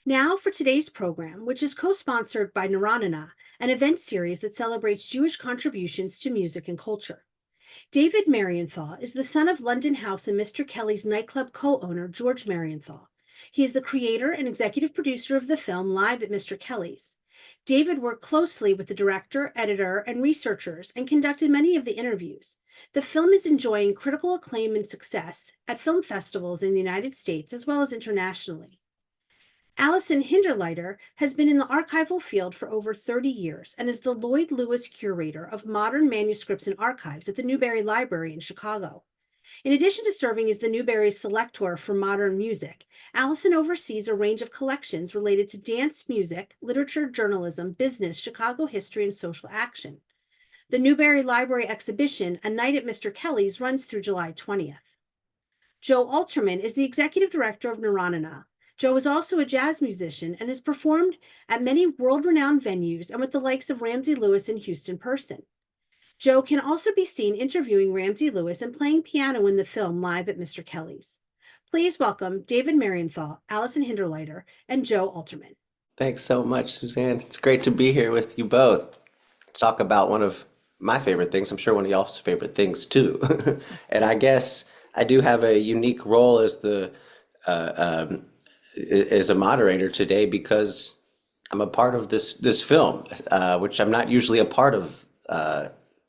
Now for today's program, which is co-sponsored by Naranana, an event series that celebrates Jewish contributions to music and culture. David Marienthal is the son of London House and Mr. Kelly's nightclub co-owner, George Marienthal. He is the creator and executive producer of the film Live at Mr. Kelly's. David worked closely with the director, editor, and researchers and conducted many of the interviews. The film is enjoying critical acclaim and success at film festivals in the United States as well as internationally. Alison Hinderliter has been in the archival field for over 30 years and is the Lloyd Lewis Curator of Modern Manuscripts and Archives at the Newberry Library in Chicago. In addition to serving as the Newberry Selector for Modern Music, Alison oversees a range of collections related to dance music, literature, journalism, business, Chicago history, and social action. The Newberry Library exhibition, A Night at Mr. Kelly's, runs through July 20th. Joe Alterman is the executive director of Naranana. Joe is also a jazz musician and has performed at many world-renowned venues and with the likes of Ramsey Lewis and Houston Person. Joe can also be seen interviewing Ramsey Lewis and playing piano in the film Live at Mr. Kelly's. Please welcome David Marienthal, Alison Hinderliter, and Joe Alterman. Thanks so much, Suzanne. It's great to be here with you both. Talk about one of my favorite things. I'm sure one of y'all's favorite things too. And I guess I do have a unique role as the as a moderator today because I'm a part of this film, which I'm not usually a part of.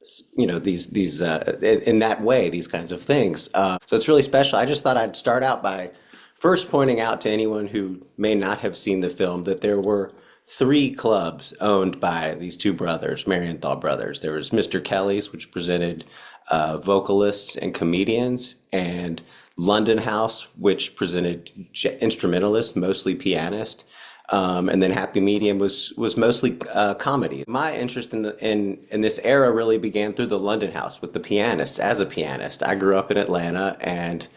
These in that way, these kinds of things. So it's really special. I just thought I'd start out by first pointing out to anyone who may not have seen the film that there were three clubs owned by these two brothers, Marienthal brothers. There was Mr. Kelly's, which presented vocalists and comedians, and London House, which presented instrumentalists, mostly pianists. And then Happy Medium was mostly comedy. My interest in this era really began through the London House with the pianists. As a pianist, I grew up in Atlanta and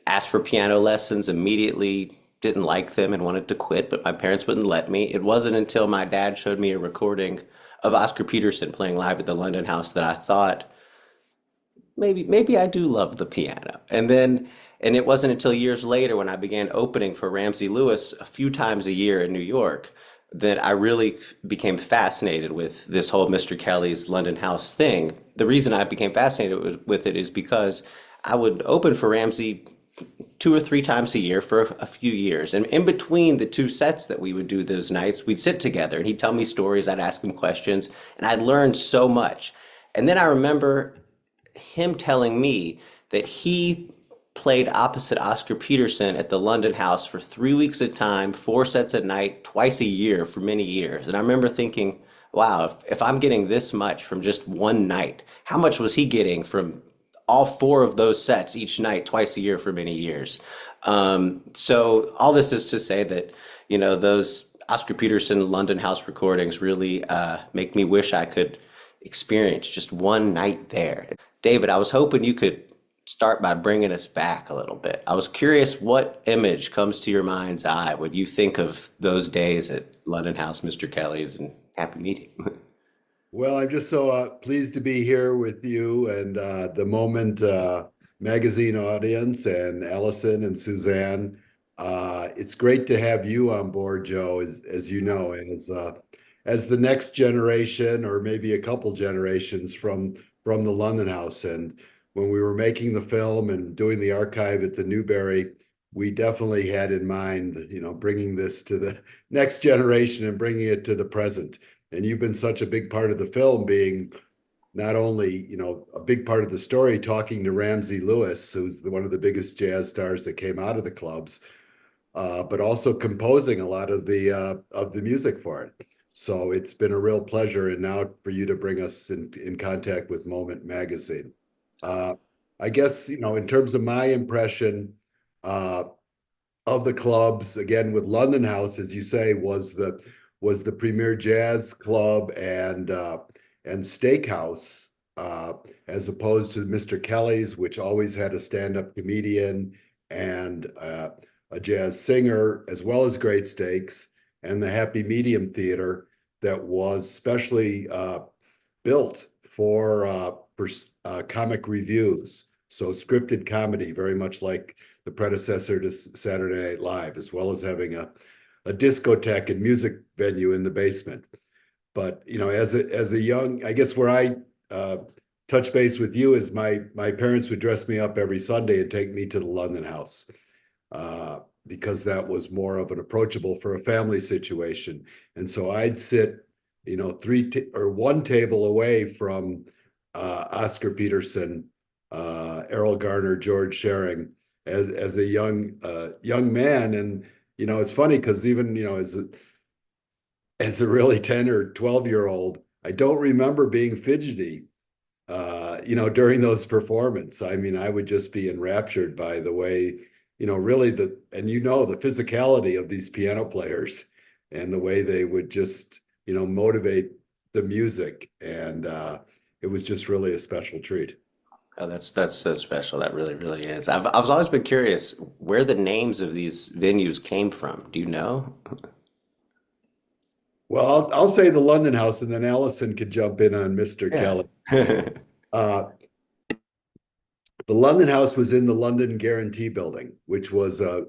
asked for piano lessons. Immediately didn't like them and wanted to quit, but my parents wouldn't let me. It wasn't until my dad showed me a recording of Oscar Peterson playing live at the London House that I thought maybe I do love the piano. And it wasn't until years later when I began opening for Ramsey Lewis a few times a year in New York that I really became fascinated with this whole Mr. Kelly's London House thing. The reason I became fascinated with it is because I would open for Ramsey two or three times a year for a few years. And in between the two sets that we would do those nights, we'd sit together and he'd tell me stories, I'd ask him questions, and I'd learned so much. And then I remember him telling me that he played opposite Oscar Peterson at the London House for 3 weeks at a time, four sets at night, twice a year for many years. And I remember thinking, wow, if I'm getting this much from just one night, how much was he getting from all four of those sets each night, twice a year for many years? So all this is to say that, those Oscar Peterson London House recordings really make me wish I could experience just one night there. David, I was hoping you could start by bringing us back a little bit. I was curious what image comes to your mind's eye when you think of those days at London House, Mr. Kelly's, and Happy Medium. Well, I'm just so pleased to be here with you and the Moment magazine audience and Allison and Suzanne. It's great to have you on board, Joe, as you know, as the next generation or maybe a couple generations from the London House. And when we were making the film and doing the archive at the Newberry, we definitely had in mind, bringing this to the next generation and bringing it to the present. And you've been such a big part of the film, being not only, a big part of the story, talking to Ramsey Lewis, who's one of the biggest jazz stars that came out of the clubs, but also composing a lot of the music for it. So it's been a real pleasure. And now for you to bring us in contact with Moment Magazine. I guess, in terms of my impression of the clubs, again, with London House, as you say, was the premier jazz club and steakhouse, as opposed to Mr. Kelly's, which always had a stand-up comedian and a jazz singer, as well as great steaks, and the Happy Medium Theater that was specially built for comic reviews. So scripted comedy, very much like the predecessor to Saturday Night Live, as well as having a discotheque and music venue in the basement. But as a young, I guess where I touch base with you is my parents would dress me up every Sunday and take me to the London House, because that was more of an approachable for a family situation. And so I'd sit, or one table away from Oscar Peterson, Errol Garner, George Shearing, as a young man. And it's funny because even as a really 10 or 12-year old, I don't remember being fidgety, during those performances. I mean, I would just be enraptured by the way, really the physicality of these piano players and the way they would just, motivate the music. And it was just really a special treat. Oh, that's so special. That really, really is. I've always been curious where the names of these venues came from. Do you know? Well, I'll say the London House, and then Alison could jump in on Mr. Yeah. Kelly. Uh, the London House was in the London Guarantee Building, which was a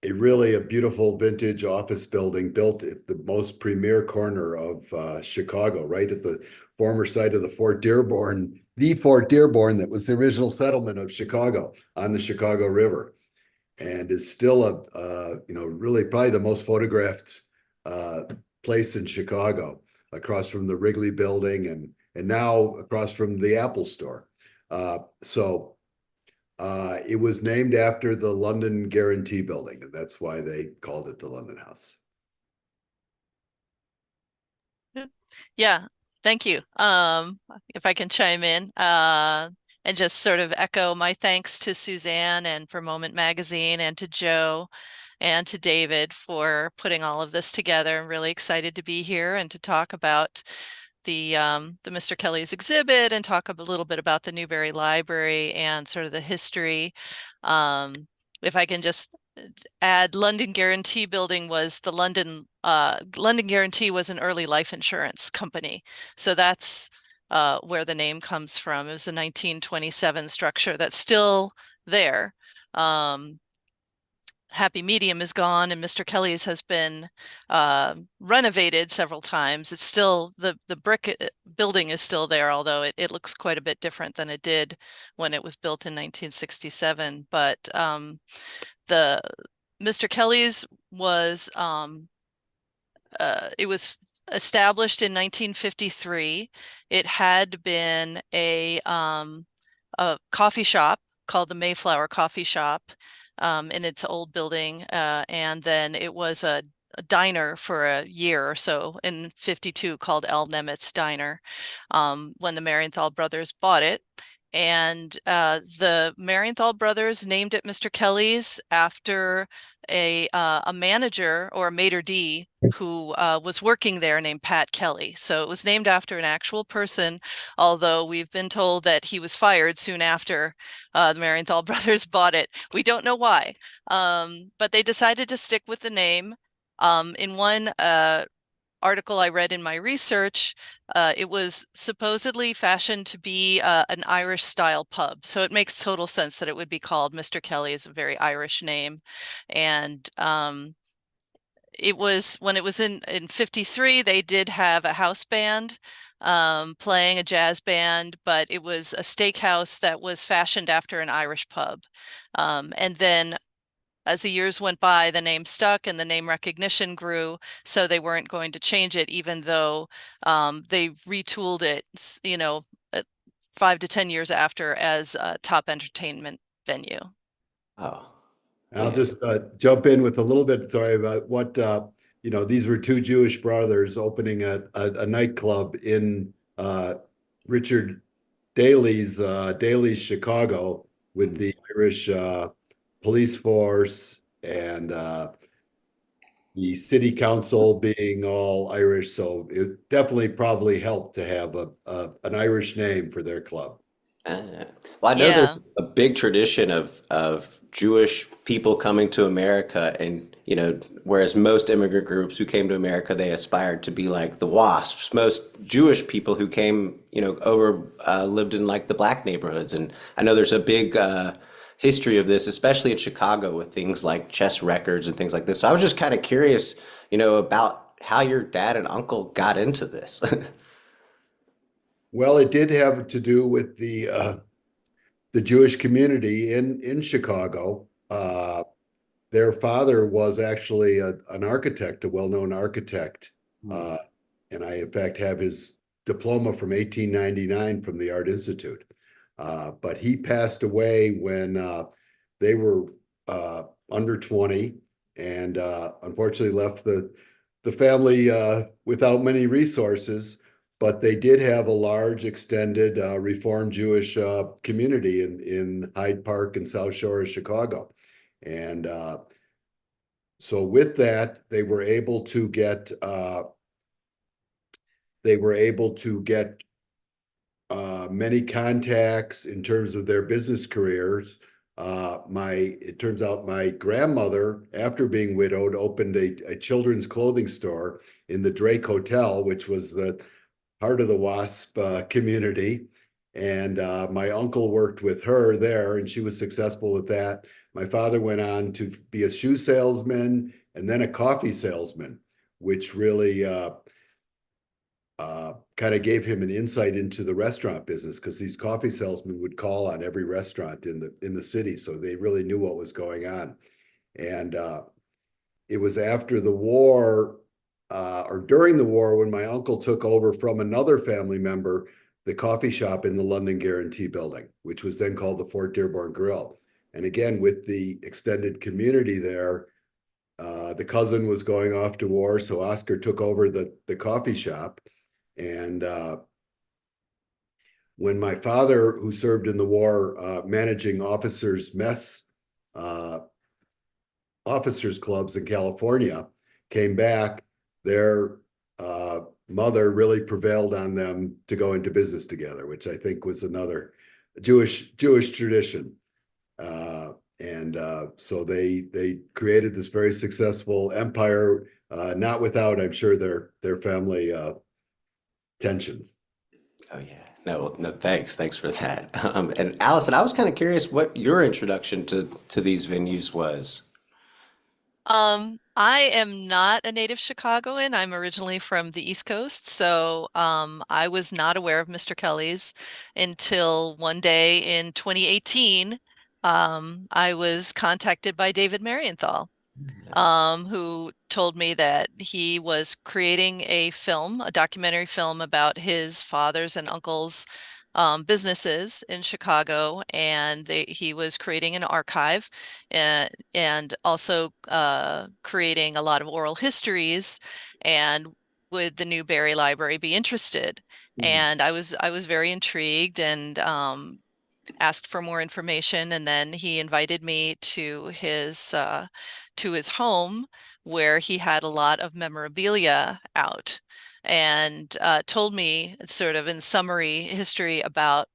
beautiful vintage office building built at the most premier corner of Chicago, right at the former site of the Fort Dearborn that was the original settlement of Chicago on the Chicago River, and is still really probably the most photographed place in Chicago, across from the Wrigley Building and now across from the Apple Store. So it was named after the London Guarantee Building, and that's why they called it the London House. Yeah, thank you. If I can chime in, and just sort of echo my thanks to Suzanne and for Moment Magazine and to Joe and to David for putting all of this together. I'm really excited to be here and to talk about the Mr. Kelly's exhibit and talk a little bit about the Newberry Library and sort of the history. If I can just add, London Guarantee Building was the London Guarantee was an early life insurance company. So that's where the name comes from. It was a 1927 structure that's still there. Happy Medium is gone, and Mr. Kelly's has been renovated several times. It's still the brick building is still there, although it looks quite a bit different than it did when it was built in 1967. But the Mr. Kelly's was it was established in 1953. It had been a coffee shop called the Mayflower Coffee Shop in its old building, and then it was a diner for a year or so in 52 called L. Nemitz Diner, when the Marienthal brothers bought it. And the Marienthal brothers named it Mr. Kelly's after a manager or a maitre d' who was working there named Pat Kelly. So it was named after an actual person, although we've been told that he was fired soon after the Marienthal brothers bought it. We don't know why, but they decided to stick with the name. In one article I read in my research, it was supposedly fashioned to be an Irish style pub. So it makes total sense that it would be called Mr. Kelly, is a very Irish name. And it was when it was in 53, they did have a house band playing a jazz band, but it was a steakhouse that was fashioned after an Irish pub. And then as the years went by, the name stuck and the name recognition grew, so they weren't going to change it, even though they retooled it, 5 to 10 years after as a top entertainment venue. Oh, I'll yeah. just jump in with a little bit, sorry, about what, these were two Jewish brothers opening a nightclub in Richard Daley's Chicago with the Irish police force and the city council being all Irish. So it definitely probably helped to have an Irish name for their club. Well, I know Yeah. there's a big tradition of Jewish people coming to America, and whereas most immigrant groups who came to America, they aspired to be like the WASPs. Most Jewish people who came, over lived in like the black neighborhoods, and I know there's a big history of this, especially in Chicago with things like chess records and things like this. So I was just kind of curious, about how your dad and uncle got into this. Well, it did have to do with the Jewish community in Chicago. Their father was actually an architect, a well-known architect. Uh, and I, in fact, have his diploma from 1899 from the Art Institute. But he passed away when they were under 20 and unfortunately left the family without many resources. But they did have a large, extended Reformed Jewish community in Hyde Park and South Shore of Chicago. And so with that, they were able to get many contacts in terms of their business careers. It turns out my grandmother, after being widowed, opened a children's clothing store in the Drake Hotel, which was the heart of the WASP community. And my uncle worked with her there, and she was successful with that. My father went on to be a shoe salesman and then a coffee salesman, which really kind of gave him an insight into the restaurant business, because these coffee salesmen would call on every restaurant in the city, so they really knew what was going on. And it was after the war or during the war when my uncle took over from another family member the coffee shop in the London Guarantee Building, which was then called the Fort Dearborn Grill. And again, with the extended community there, the cousin was going off to war, so Oscar took over the coffee shop. And when my father, who served in the war managing officers' mess, officers' clubs in California, came back, their mother really prevailed on them to go into business together, which I think was another Jewish tradition. And so they created this very successful empire, not without, I'm sure, their family tensions. Oh yeah. No, no, thanks for that. And Allison, I was kind of curious what your introduction to these venues was. I am not a native Chicagoan. I'm originally from the East Coast, so I was not aware of Mr. Kelly's until one day in 2018. I was contacted by David Marienthal, who told me that he was creating a film, a documentary film about his father's and uncle's businesses in Chicago, and he was creating an archive and also creating a lot of oral histories. And would the Newberry Library be interested? Mhm. And I was very intrigued and asked for more information, and then he invited me to his home where he had a lot of memorabilia out, and told me sort of in summary history about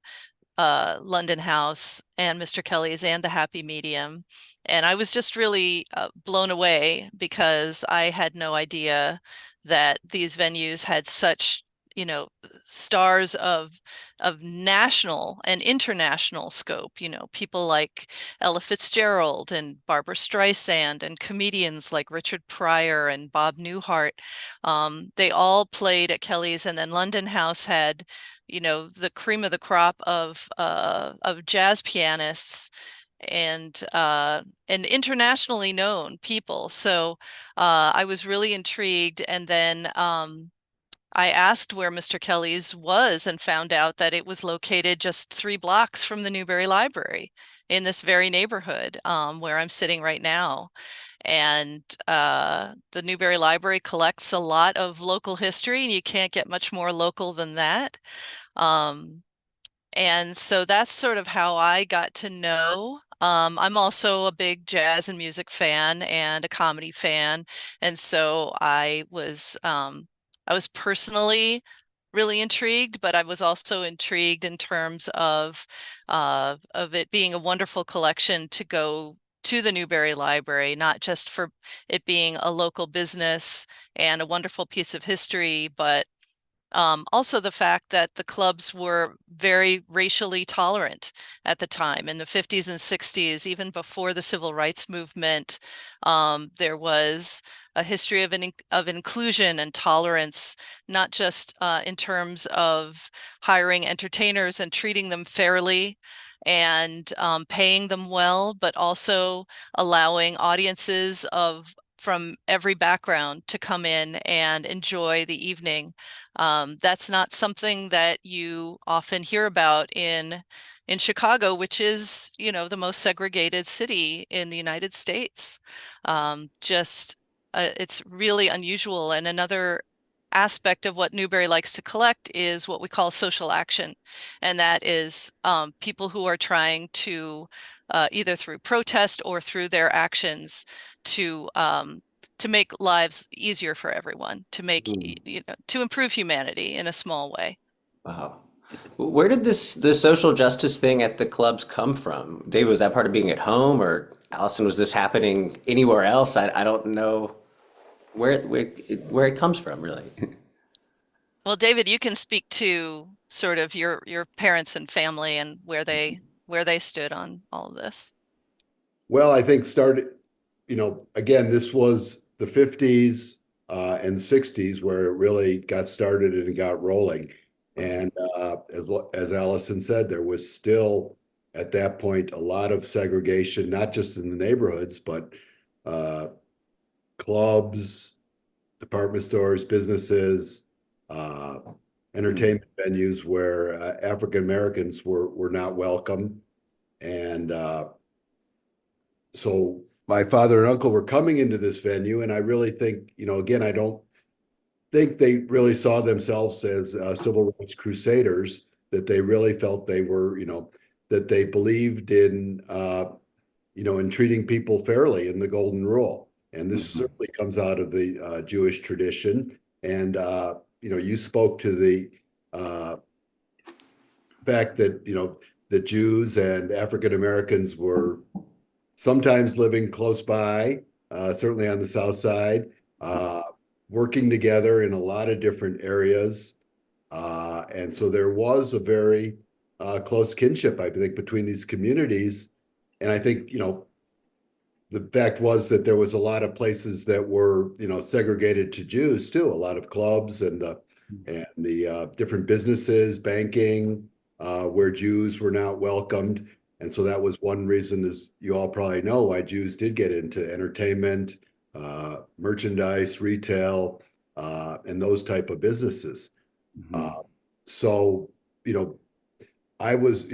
London House and Mr. Kelly's and the Happy Medium. And I was just really blown away because I had no idea that these venues had such, stars of national and international scope, people like Ella Fitzgerald and Barbara Streisand and comedians like Richard Pryor and Bob Newhart. They all played at Kelly's, and then London House had the cream of the crop of jazz pianists and internationally known people. So I was really intrigued, and then I asked where Mr. Kelly's was and found out that it was located just 3 blocks from the Newberry Library in this very neighborhood where I'm sitting right now. And the Newberry Library collects a lot of local history, and you can't get much more local than that. Um, and so that's sort of how I got to know. I'm also a big jazz and music fan and a comedy fan. And so I was personally really intrigued, but I was also intrigued in terms of it being a wonderful collection to go to the Newberry Library, not just for it being a local business and a wonderful piece of history, but Also, the fact that the clubs were very racially tolerant at the time in the 50s and 60s, even before the civil rights movement. There was a history of inclusion and tolerance, not just in terms of hiring entertainers and treating them fairly and paying them well, but also allowing audiences from every background to come in and enjoy the evening. That's not something that you often hear about in Chicago, which is, the most segregated city in the United States. It's really unusual. And another aspect of what Newberry likes to collect is what we call social action. And that is people who are trying to, either through protest or through their actions, to make lives easier for everyone, to improve humanity in a small way. Wow. Where did the social justice thing at the clubs come from? David, was that part of being at home, or Allison, was this happening anywhere else? I don't know where it comes from, really. Well, David, you can speak to sort of your parents and family and where they stood on all of this. Well, I think again, this was the 50s and 60s where it really got started and got rolling. And as Allison said, there was still at that point a lot of segregation, not just in the neighborhoods, but uh, clubs, department stores, businesses, uh, entertainment venues where African Americans were not welcome. And so my father and uncle were coming into this venue, and I really think, again, I don't think they really saw themselves as civil rights crusaders, that they really felt they were, that they believed in treating people fairly in the golden rule. And this Mhm. certainly comes out of the Jewish tradition. And, you spoke to the fact that, the Jews and African Americans were sometimes living close by, certainly on the South Side, working together in a lot of different areas. And so there was a very close kinship, I think, between these communities. And I think, the fact was that there was a lot of places that were, segregated to Jews too, a lot of clubs and the different businesses, banking, where Jews were not welcomed. And so that was one reason, as you all probably know, why Jews did get into entertainment, merchandise, retail, and those type of businesses. Mhm. Uh, so, I was,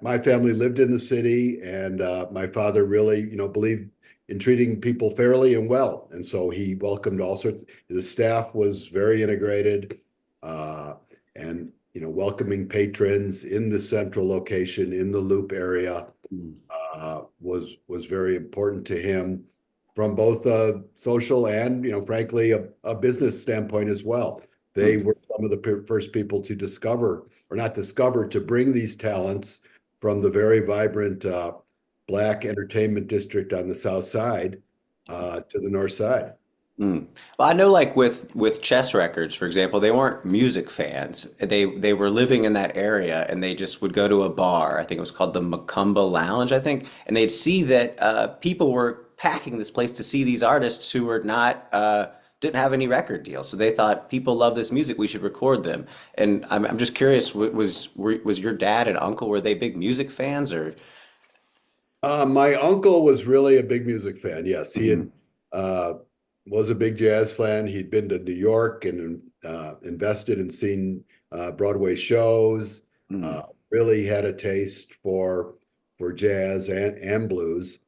my family lived in the city, and my father really, believed in treating people fairly and well. And so he welcomed all sorts. The staff was very integrated, and welcoming patrons in the central location in the Loop area Mhm. was very important to him from both a social and, frankly, a business standpoint as well. They were some of the first people to discover, or not discover, to bring these talents from the very vibrant Black entertainment district on the South Side to the North Side. Mm. Well, I know, like with chess records, for example, they weren't music fans. They were living in that area, and they just would go to a bar. I think it was called the Macumba Lounge, I think, and they'd see that people were packing this place to see these artists who were not didn't have any record deals. So they thought, people love this music, we should record them. And I'm just curious, was your dad and uncle, were they big music fans, or? My uncle was really a big music fan. Yes, he Mhm. had uh, was a big jazz fan. He'd been to New York and invested and seen Broadway shows. Mm. Uh, really had a taste for jazz and blues.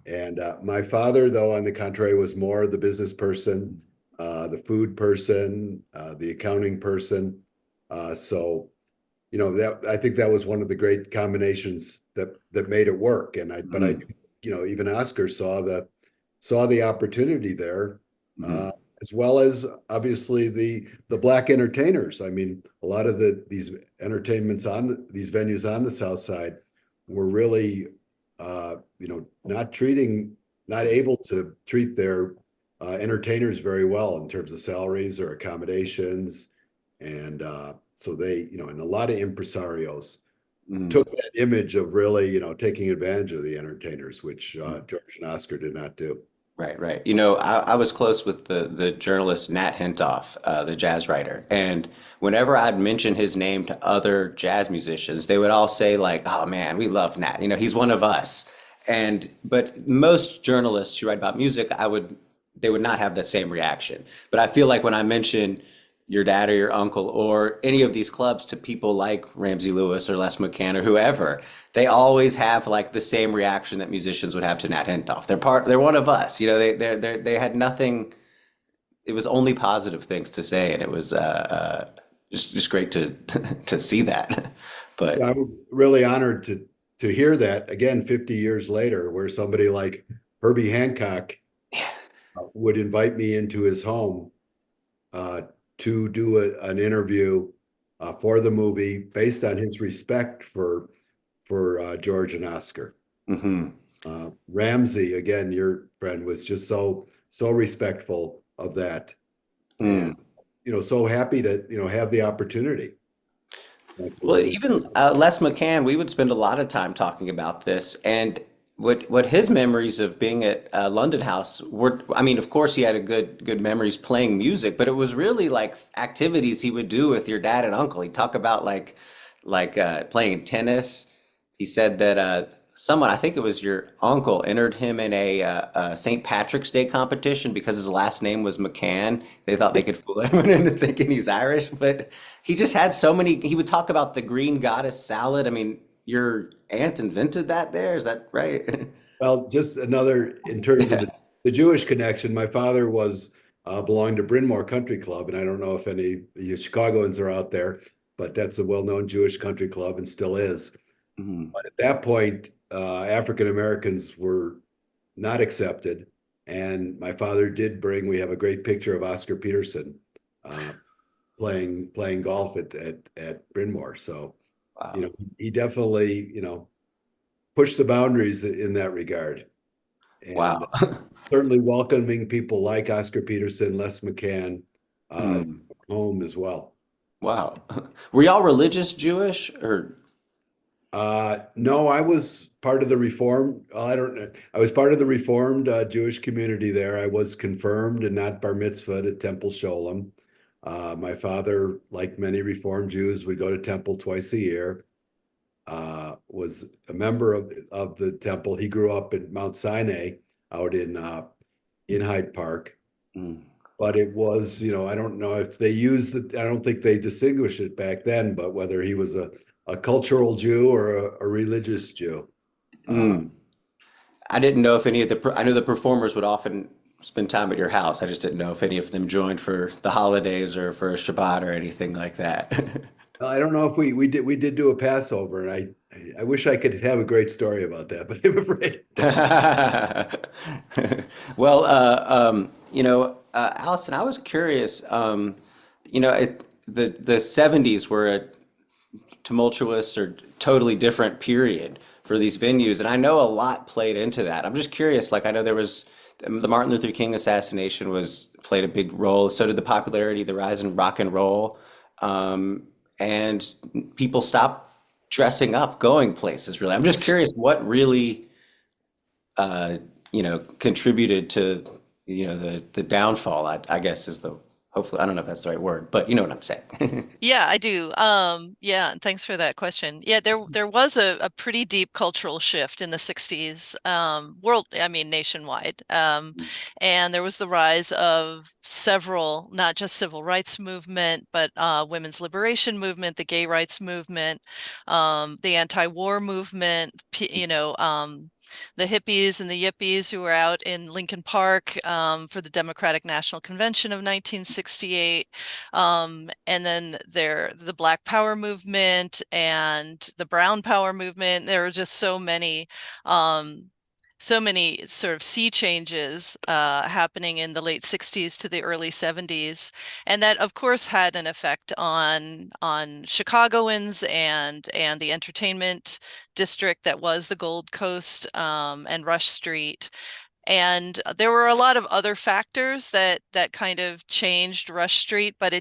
And my father, though, on the contrary, was more the business person, the food person, the accounting person. So that I think that was one of the great combinations that made it work. But I, Mm. even Oscar saw the opportunity there, Mhm. uh, as well as obviously the Black entertainers. I mean, a lot of these entertainments these venues on the South Side were really, not able to treat their entertainers very well in terms of salaries or accommodations. And so they, and a lot of impresarios Mm. took that image of really, taking advantage of the entertainers, which George and Oscar did not do. Right, right. You know, I was close with the journalist Nat Hentoff, the jazz writer, and whenever I'd mention his name to other jazz musicians, they would all say like, "Oh man, we love Nat. You know, he's one of us." And but most journalists who write about music, they would not have that same reaction. But I feel like when I mention your dad or your uncle or any of these clubs to people like Ramsey Lewis or Les McCann or whoever, they always have like the same reaction that musicians would have to Nat Hentoff. They're one of us. You know, they had nothing. It was only positive things to say, and it was just great to to see that. But I'm really honored to hear that again 50 years later, where somebody like Herbie Hancock would invite me into his home uh, to do an interview for the movie based on his respect for George and Oscar. mhm. Ramsey, again, your friend, was just so respectful of that, and Mm. so happy to have the opportunity. Well, even Les McCann, we would spend a lot of time talking about this, and what his memories of being at London House were. I mean, of course, he had a good memories playing music, but it was really like activities he would do with your dad and uncle. He'd talk about playing tennis. He said that someone, I think it was your uncle, entered him in a St. Patrick's Day competition because his last name was McCann. They thought they could fool everyone into thinking he's Irish, but he just had so many. He would talk about the green goddess salad. I mean, your aunt invented that there, is that right? Well, just another in terms of Yeah. the Jewish connection. My father was belonged to Bryn Mawr Country Club, and I don't know if any of you Chicagoans are out there, but that's a well-known Jewish country club and still is. Mhm. But at that point, African Americans were not accepted, and my father did bring. We have a great picture of Oscar Peterson uh, playing golf at Bryn Mawr. So, Wow. he definitely pushed the boundaries in that regard, and Wow. certainly welcoming people like Oscar Peterson, Les McCann, uh, Mm. home as well. Wow. Were y'all religious Jewish or? No, I was part of the Reformed. I don't know. I was part of the Reformed Jewish community there. I was confirmed and not bar mitzvahed at Temple Sholem. My father, like many Reformed Jews, would go to temple twice a year. Was a member of the temple. He grew up in Mount Sinai out in Hyde Park. Mm. But it was, I don't know if they used it. I don't think they distinguished it back then, but whether he was a cultural Jew or a religious Jew. Mm. I didn't know if any of I know the performers would often spend time at your house. I just didn't know if any of them joined for the holidays or for Shabbat or anything like that. I don't know if we did do a Passover, and I wish I could have a great story about that, but I'm afraid I don't. Well, Allison, I was curious. The 70s were a tumultuous or totally different period for these venues, and I know a lot played into that. I'm just curious. Like, I know there was the Martin Luther King assassination was played a big role. So did the popularity, the rise in rock and roll, um, and people stopped dressing up, going places. Really, I'm just curious what really uh, contributed to, the downfall, I guess is the, hopefully, I don't know if that's the right word, but you know what I'm saying. Yeah, I do. Yeah, and thanks for that question. Yeah, there was a pretty deep cultural shift in the 60s, I mean nationwide. And there was the rise of several, not just civil rights movement, but women's liberation movement, the gay rights movement, the anti-war movement, the hippies and the yippies who were out in Lincoln Park for the Democratic National Convention of 1968. And then the Black Power movement and the Brown Power movement. There were just so many sort of sea changes happening in the late 60s to the early 70s. And that, of course, had an effect on Chicagoans and the entertainment district that was the Gold Coast and Rush Street. And there were a lot of other factors that kind of changed Rush Street, but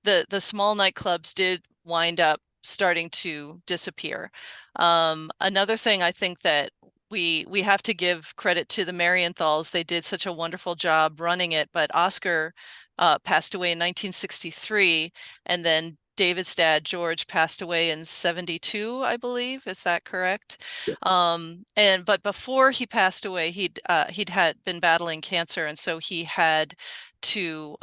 the small nightclubs did wind up starting to disappear. Another thing I think that we have to give credit to the Marienthals. They did such a wonderful job running it, but Oscar passed away in 1963, and then David's dad, George, passed away in 72, I believe. Is that correct? But before he passed away, he'd had been battling cancer, and so he had to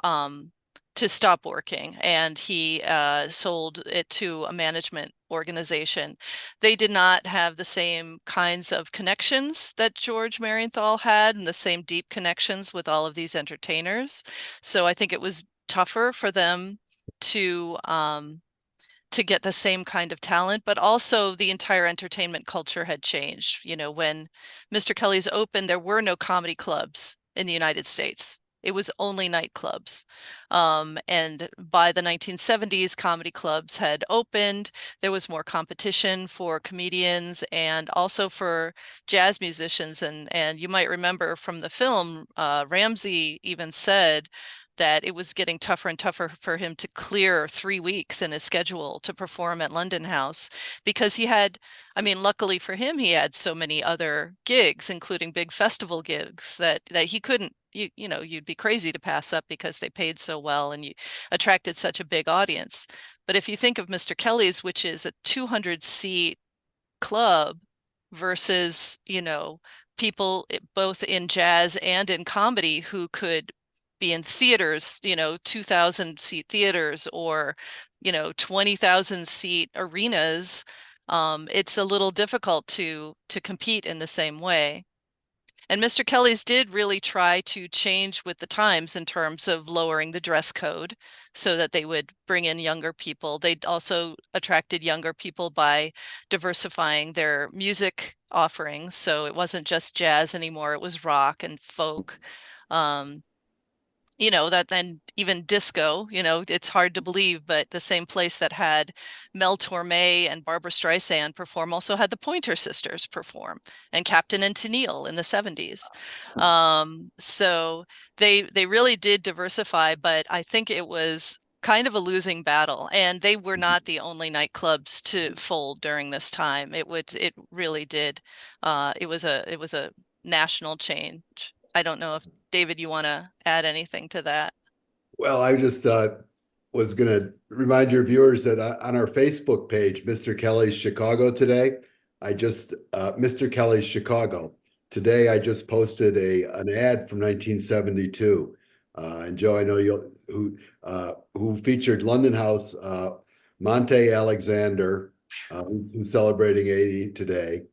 stop working, and he sold it to a management organization. They did not have the same kinds of connections that George Marienthal had, and the same deep connections with all of these entertainers. So I think it was tougher for them to get the same kind of talent, but also the entire entertainment culture had changed. You know, when Mr. Kelly's opened, there were no comedy clubs in the United States. It was only nightclubs. And by the 1970s, comedy clubs had opened. There was more competition for comedians and also for jazz musicians. And you might remember from the film, Ramsey even said that it was getting tougher and tougher for him to clear 3 weeks in his schedule to perform at London House, because he had, I mean, luckily for him, he had so many other gigs, including big festival gigs, that he couldn't, you know, you'd be crazy to pass up because they paid so well and you attracted such a big audience. But if you think of Mr. Kelly's, which is a 200-seat club versus, you know, people both in jazz and in comedy who could be in theaters, you know, 2,000-seat theaters, or, you know, 20,000-seat arenas, it's a little difficult to compete in the same way. And Mr. Kelly's did really try to change with the times in terms of lowering the dress code so that they would bring in younger people. They also attracted younger people by diversifying their music offerings. So it wasn't just jazz anymore, it was rock and folk. Um, you know, that then even disco, you know, it's hard to believe, but the same place that had Mel Torme and Barbara Streisand perform also had the Pointer Sisters perform, and Captain and Tennille in the 70s. So they really did diversify, but I think it was kind of a losing battle, and they were not the only nightclubs to fold during this time. It really did. It was a national change. I don't know if David, you want to add anything to that? Well, I just was going to remind your viewers that on our Facebook page, Mr. Kelly's Chicago today, Mr. Kelly's Chicago. Today, I just posted an ad from 1972. And Joe, I know who featured London House, Monte Alexander, who's celebrating 80 today.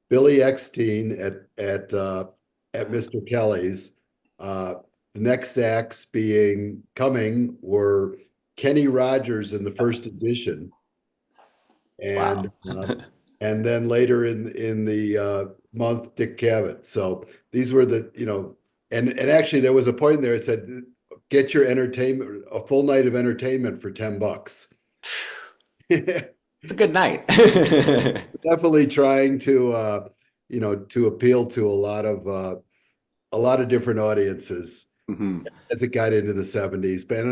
Billy Eckstein at Mr. Kelly's. The next acts coming were Kenny Rogers in the first edition, and and then later in the month, Dick Cavett. So these were and actually there was a point in there it said, get your entertainment, a full night of entertainment for $10. It's a good night. Definitely trying to to appeal to a lot of different audiences. As it got into the 70s. But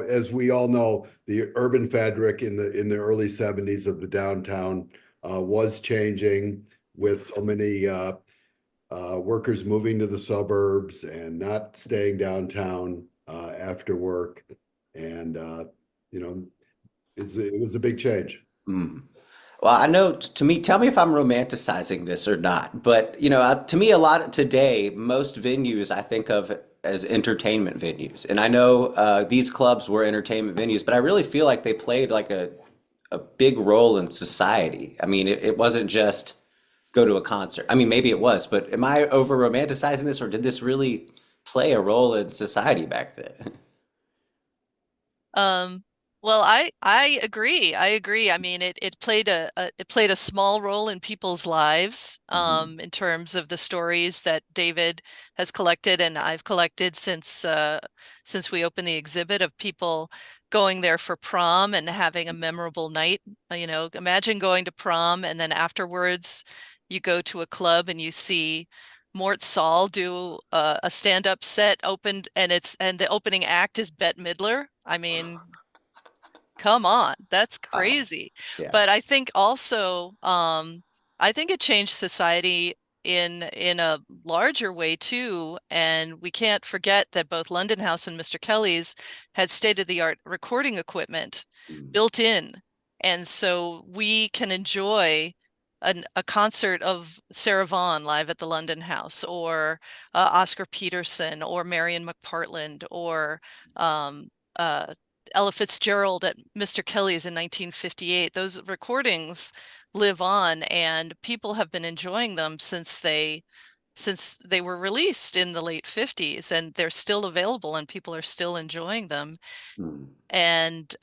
as we all know, the urban fabric in the early 70s of the downtown was changing, with so many workers moving to the suburbs and not staying downtown after work. And it was a big change. Well, I know to me, tell me if I'm romanticizing this or not, but to me, a lot today, most venues I think of as entertainment venues. And I know these clubs were entertainment venues, but I really feel like they played like a big role in society. I mean, it wasn't just go to a concert. I mean, maybe it was, but am I over romanticizing this, or did this really play a role in society back then? Um, well, I agree. I agree. I mean, it played it played a small role in people's lives, in terms of the stories that David has collected and I've collected since we opened the exhibit, of people going there for prom and having a memorable night. You know, imagine going to prom and then afterwards you go to a club and you see Mort Saul do a stand-up set opened, and the opening act is Bette Midler. I mean, come on, that's Wow. crazy. Yeah. But I think also, I think it changed society in a larger way too. And we can't forget that both London House and Mr. Kelly's had state-of-the-art recording equipment Mm. built in. And so we can enjoy a concert of Sarah Vaughan live at the London House, or Oscar Peterson, or Marion McPartland, or uh, Ella Fitzgerald at Mr. Kelly's in 1958. Those recordings live on, and people have been enjoying them since they were released in the late 50s, and they're still available and people are still enjoying them. Mm. And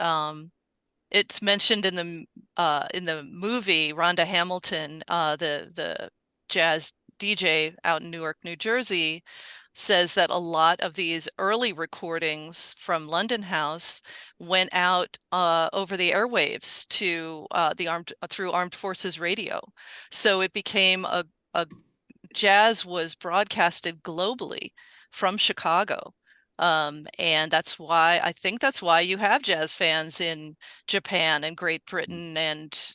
it's mentioned in the movie. Rhonda Hamilton, the jazz DJ out in Newark, New Jersey, says that a lot of these early recordings from London House went out over the airwaves to the armed through Armed Forces Radio. So it became a jazz was broadcasted globally from Chicago. And I think that's why you have jazz fans in Japan and Great Britain and,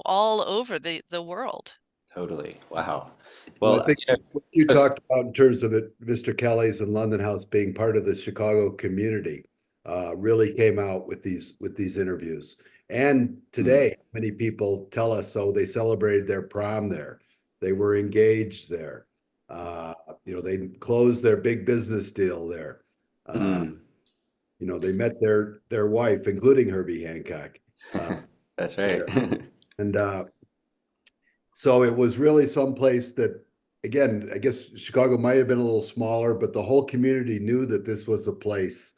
all over the world. Totally. Wow. Well, I Well, think what you it's- talked about in terms of it, Mr. Kelly's and London House being part of the Chicago community, really came out with these interviews. And mm, today, many people tell us so. They celebrated their prom there. They were engaged there. They closed their big business deal there. mm, They met their wife, including Herbie Hancock, that's right. there. And so it was really someplace that, again, I guess Chicago might have been a little smaller, but the whole community knew that this was a place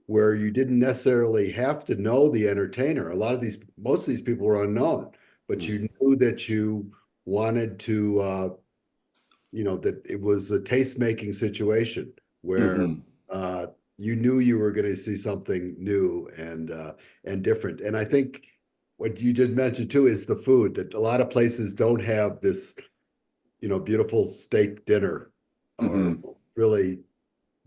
where you didn't necessarily have to know the entertainer. Most of these people were unknown, but you knew that you wanted to, that it was a taste-making situation where Mhm. you knew you were going to see something new and different. And I think what you just mentioned too is the food, that a lot of places don't have this, beautiful steak dinner or Mhm. really,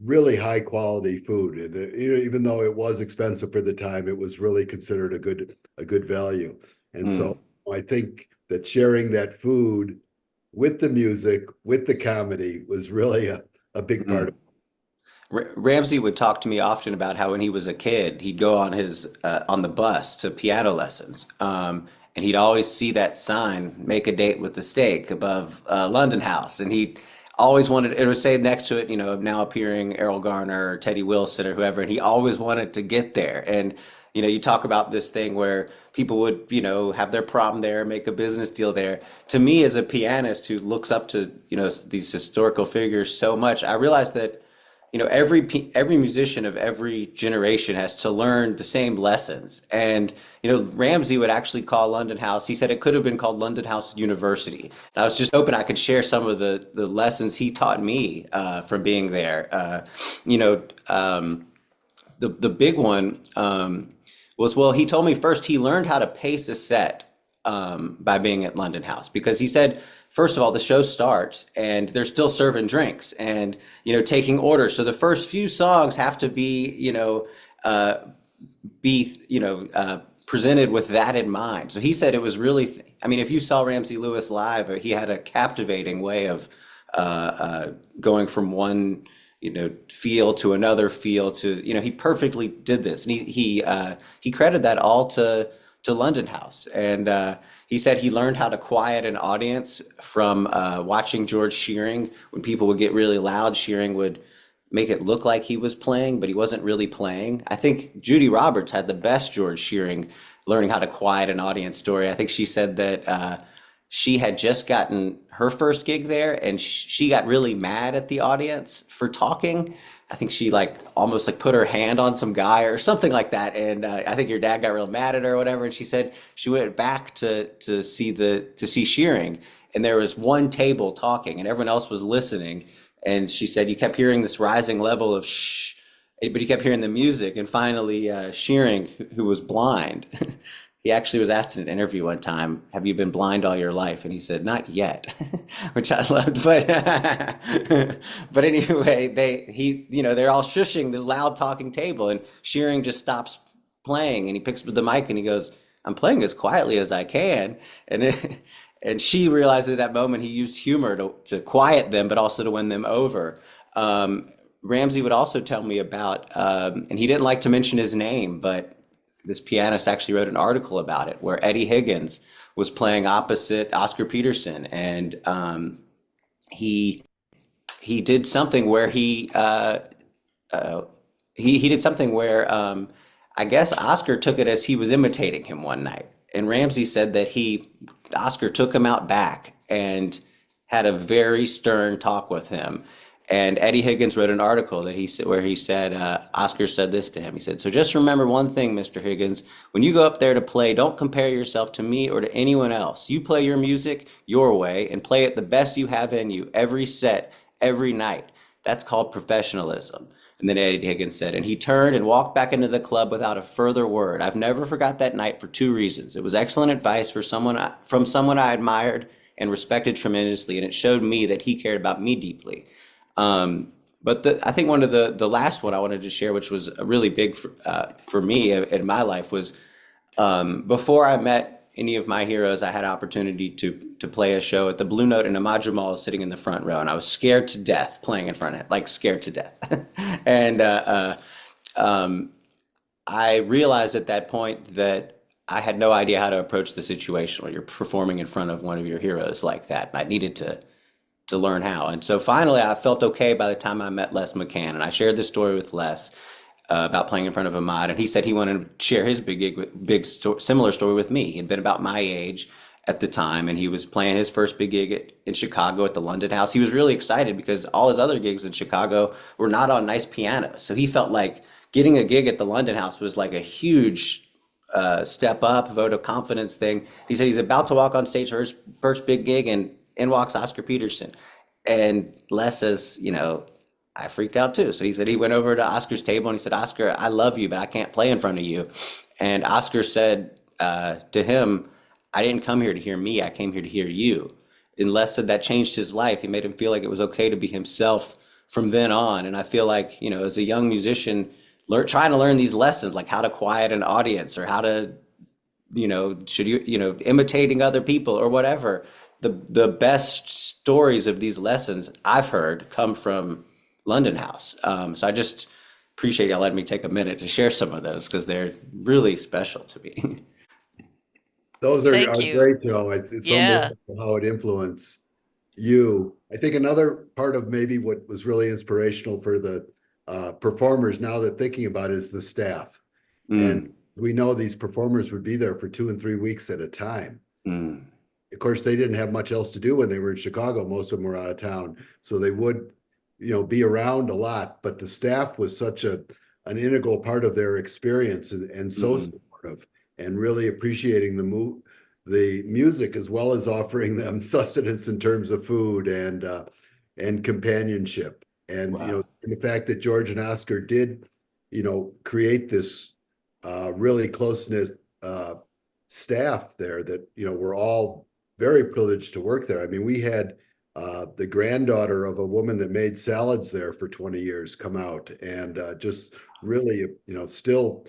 really high quality food. And even though it was expensive for the time, it was really considered a good value. And Mm. so I think that sharing that food with the music, with the comedy was really a big part of Mm. Ramsey would talk to me often about how when he was a kid, he'd go on his on the bus to piano lessons, and he'd always see that sign, "Make a date with the steak," above London House, and he always wanted. It would say next to it, now appearing Errol Garner or Teddy Wilson or whoever, and he always wanted to get there. And you talk about this thing where people would, have their prom there, make a business deal there. To me, as a pianist who looks up to, these historical figures so much, I realized that every musician of every generation has to learn the same lessons. And Ramsey would actually call London House. He said it could have been called London House University. And I was just hoping I could share some of the lessons he taught me from being there. The big one was, well, he told me first he learned how to pace a set by being at London House, because he said, first of all, the show starts and they're still serving drinks and taking orders. So the first few songs have to be presented with that in mind. So he said it was really, I mean, if you saw Ramsey Lewis live, he had a captivating way of going from one feel to another feel to he perfectly did this, and he credited that all to London House. And he said he learned how to quiet an audience from watching George Shearing. When people would get really loud, Shearing would make it look like he was playing, but he wasn't really playing. I think Judy Roberts had the best George Shearing learning how to quiet an audience story. I think she said that she had just gotten her first gig there, and she got really mad at the audience for talking. I think she almost put her hand on some guy or something like that, and I think your dad got real mad at her or whatever. And she said she went back to see Shearing, and there was one table talking, and everyone else was listening. And she said you kept hearing this rising level of shh, but you kept hearing the music, and finally Shearing, who was blind, he actually was asked in an interview one time, "Have you been blind all your life?" And he said, "Not yet," which I loved. But but anyway, they're all shushing the loud talking table, and Shearing just stops playing, and he picks up the mic and he goes, "I'm playing as quietly as I can," and she realized at that moment he used humor to quiet them, but also to win them over. Ramsey would also tell me about, and he didn't like to mention his name, but this pianist actually wrote an article about it where Eddie Higgins was playing opposite Oscar Peterson, and he he did something where uh, he did something where I guess Oscar took it as he was imitating him one night, and Ramsey said that he Oscar took him out back and had a very stern talk with him. And Eddie Higgins wrote an article that he said where he said Oscar said this to him. He said, "So just remember one thing, Mr. Higgins. When you go up there to play, don't compare yourself to me or to anyone else. You play your music your way and play it the best you have in you every set, every night. That's called professionalism." And then Eddie Higgins said, and he turned and walked back into the club without a further word. I've never forgot that night for two reasons. It was excellent advice from someone I admired and respected tremendously, and it showed me that he cared about me deeply. But I think one of the last one I wanted to share, which was really big for me in my life, was before I met any of my heroes, I had opportunity to play a show at the Blue Note in Imaja Mall, sitting in the front row, and I was scared to death playing in front of it, like scared to death. And I realized at that point that I had no idea how to approach the situation when you're performing in front of one of your heroes like that. And I needed to learn how. And so finally, I felt okay by the time I met Les McCann, and I shared this story with Les about playing in front of Ahmad, and he said he wanted to share his similar story with me. He had been about my age at the time, and he was playing his first big gig in Chicago at the London House. He was really excited because all his other gigs in Chicago were not on nice pianos, so he felt like getting a gig at the London House was like a huge step up, vote of confidence thing. He said he's about to walk on stage for his first big gig, and in walks Oscar Peterson. And Les says, I freaked out too. So he said he went over to Oscar's table and he said, "Oscar, I love you, but I can't play in front of you." And Oscar said to him, "I didn't come here to hear me. I came here to hear you." And Les said that changed his life. He made him feel like it was okay to be himself from then on. And I feel like, as a young musician, trying to learn these lessons, like how to quiet an audience or how to, imitating other people or whatever. The best stories of these lessons I've heard come from London House. So I just appreciate y'all letting me take a minute to share some of those because they're really special to me. Those are Thank you. great, Joe. It's Yeah. unbelievable how it influenced you. I think another part of maybe what was really inspirational for the performers, now that thinking about it, is the staff. And Mm, we know these performers would be there for 2 and 3 weeks at a time. mm, Of course, they didn't have much else to do when they were in Chicago. Most of them were out of town, so they would, be around a lot. But the staff was such an integral part of their experience, and so mm. supportive, and really appreciating the music, as well as offering them sustenance in terms of food and companionship. And Wow. the fact that George and Oscar did, create this really close knit staff there that were all very privileged to work there. I mean, we had the granddaughter of a woman that made salads there for 20 years come out and just really, still,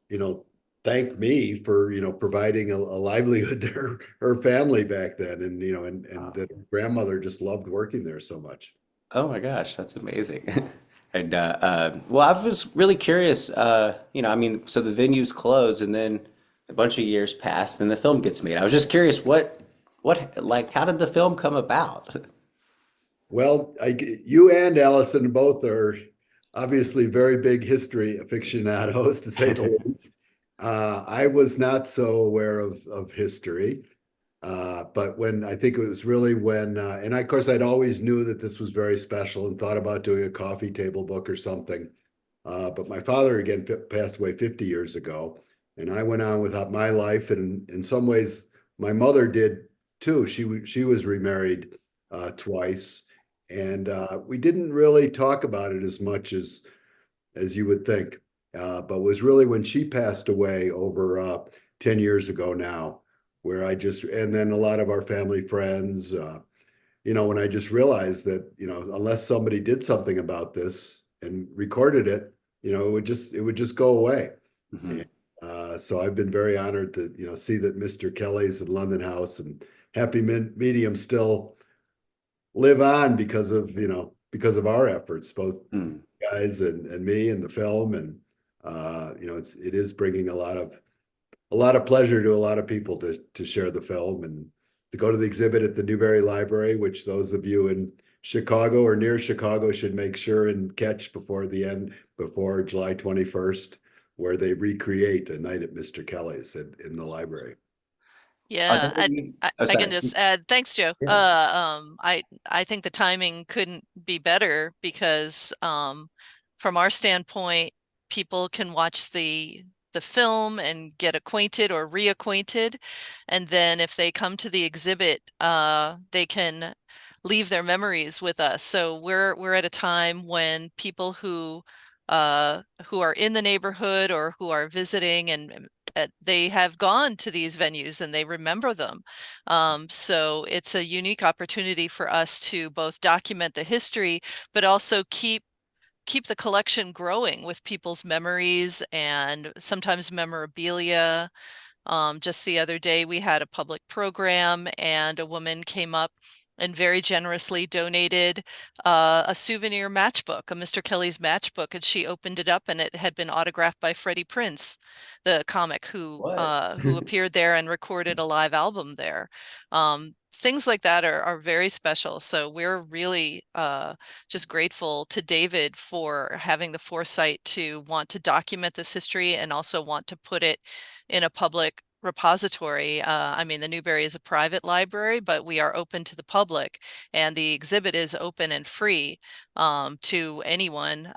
you know, thank me for, providing a livelihood to her family back then. And, and Wow. that grandmother just loved working there so much. Oh my gosh, that's amazing. And well, I was really curious. I mean, so the venues close, and then a bunch of years pass, and the film gets made. I was just curious, like, how did the film come about? Well, you and Alison both are obviously very big history aficionados, to say the least. I was not so aware of history, but when I think it was really when, and of course I'd always knew that this was very special and thought about doing a coffee table book or something. But my father again passed away 50 years ago, and I went on without my life, and in some ways my mother did too. She was remarried twice, and we didn't really talk about it as much as you would think. But was really when she passed away over 10 years ago now, where and then a lot of our family friends, when I just realized that, unless somebody did something about this and recorded it, it would just go away. Mhm. And, so I've been very honored to, see that Mr. Kelly's and London House and Happy Medium still live on because of our efforts, both Mm. guys and me and the film. And, it is bringing a lot of pleasure to a lot of people to share the film and to go to the exhibit at the Newberry Library, which those of you in Chicago or near Chicago should make sure and catch before July 21st, where they recreate A Night at Mr. Kelly's in the library. Are there Yeah, any? Oh, I can sorry. just add, thanks, Joe. Yeah. I think the timing couldn't be better because from our standpoint, people can watch the film and get acquainted or reacquainted, and then if they come to the exhibit, they can leave their memories with us. So we're at a time when people who are in the neighborhood or who are visiting and they have gone to these venues and they remember them. So it's a unique opportunity for us to both document the history, but also keep the collection growing with people's memories and sometimes memorabilia. Just the other day, we had a public program and a woman came up and very generously donated a souvenir matchbook, a Mr. Kelly's matchbook, and she opened it up and it had been autographed by Freddie Prinze, the comic What? who appeared there and recorded a live album there. Things like that are very special. So we're really just grateful to David for having the foresight to want to document this history and also want to put it in a public repository. I mean, the Newberry is a private library, but we are open to the public, and the exhibit is open and free to anyone,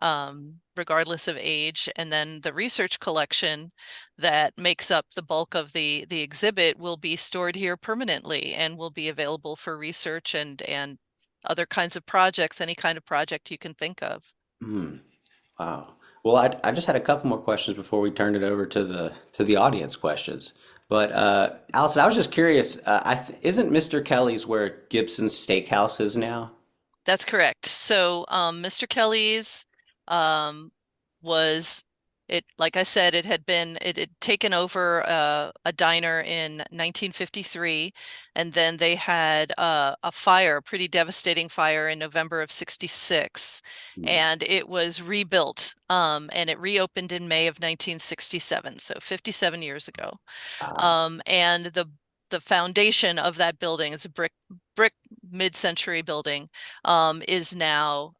regardless of age. And then the research collection that makes up the bulk of the exhibit will be stored here permanently and will be available for research and other kinds of projects, any kind of project you can think of. Mm. Wow. Well, I just had a couple more questions before we turned it over to the audience questions. But Allison, I was just curious. Isn't Mr. Kelly's where Gibson's Steakhouse is now? That's correct. So, Mr. Kelly's um, was it, like I said, it had taken over a diner in 1953, and then they had a fire, a pretty devastating fire in November of 66, Mm. and it was rebuilt, and it reopened in May of 1967, so 57 years ago. Wow. And the foundation of that building is a brick mid-century building, is now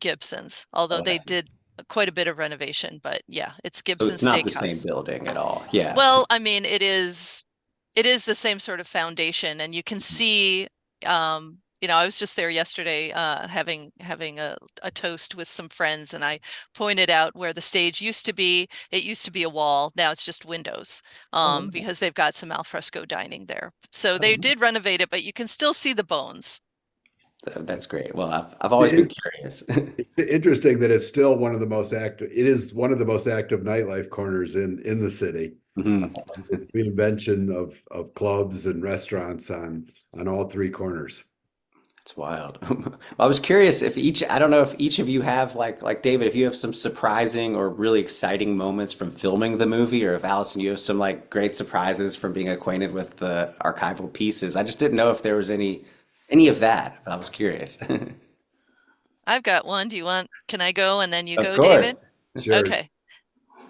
Gibson's, although Oh, I they see. did quite a bit of renovation. But yeah, it's So Gibson it's not the same Steakhouse. building at all. Yeah. Well, I mean, it is the same sort of foundation, and you can see, I was just there yesterday, having a toast with some friends, and I pointed out where the stage used to be. It used to be a wall, now it's just windows, Oh, wow. because they've got some alfresco dining there. So they Oh, did renovate it, but you can still see the bones. that's great. Well, I've always been It- curious. It's interesting that it's still one of the most active. It is one of the most active nightlife corners in the city. Mhm. With reinvention of clubs and restaurants on all three corners. It's wild. I was curious if I don't know if each of you have like David, if you have some surprising or really exciting moments from filming the movie, or if Allison, you have some like great surprises from being acquainted with the archival pieces. I just didn't know if there was any of that. I was curious. I've got one. Can I go and then you Of go, course. David? Sure. Okay.